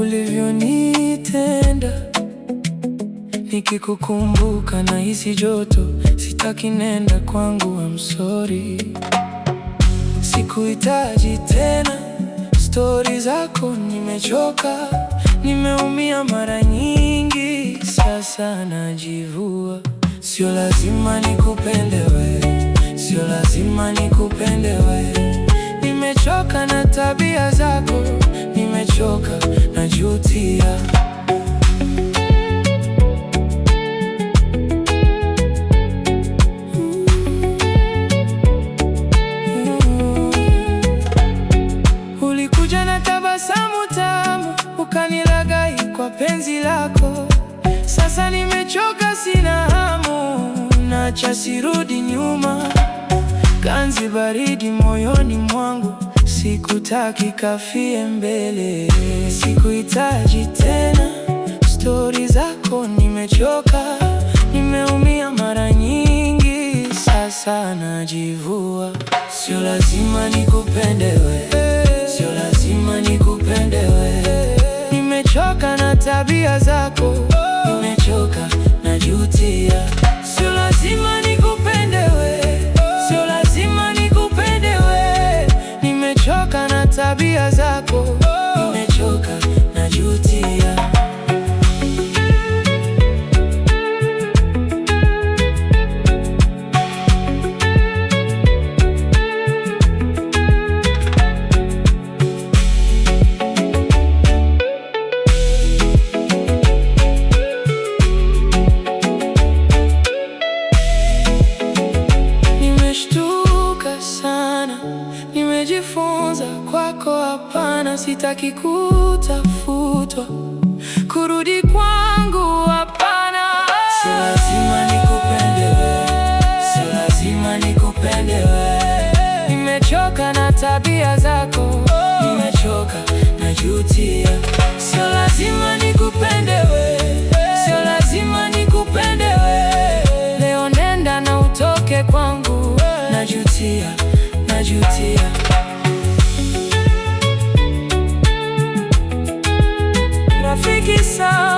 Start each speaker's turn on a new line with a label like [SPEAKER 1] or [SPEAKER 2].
[SPEAKER 1] ulivyonitenda. Nikikukumbuka nahisi joto, sitaki nenda kwangu, I'm sorry. Sikuhitaji tena stori zako, nimechoka. Nimeumia mara nyingi, sasa najivua. Sio lazima nikupende wewe, sio lazima nikupende wewe. Nimechoka na tabia zako, nimechoka, najutia. Ulikuja na tabasamu tamu, ukanilaghai kwa penzi lako. Sasa nimechoka, sina hamu, nacha sirudi nyuma. Ganzi baridi moyoni mwangu, sikutaki kafie mbele. Sikuhitaji tena stori zako, nimechoka. Nimeumia mara nyingi, sasa najivua. Sio lazima nikupende wewe, sio lazima nikupende wewe. Nimechoka na tabia zako, nimechoka, najutia. Sio lazima nikupende wewe, sio lazima nikupende wewe. Nimechoka na tabia zako, nimechoka, najutia. Nimejifunza kwako, hapana, sitaki kutafutwa. Kurudi kwangu, hapana. Sio lazima nikupende wewe, sio lazima nikupende wewe. Nimechoka na tabia zako, nimechoka, najutia. Sio lazima nikupende wewe, sio lazima nikupende wewe. Leo nenda na utoke kwangu, najutia, najutia. Rafiki sana.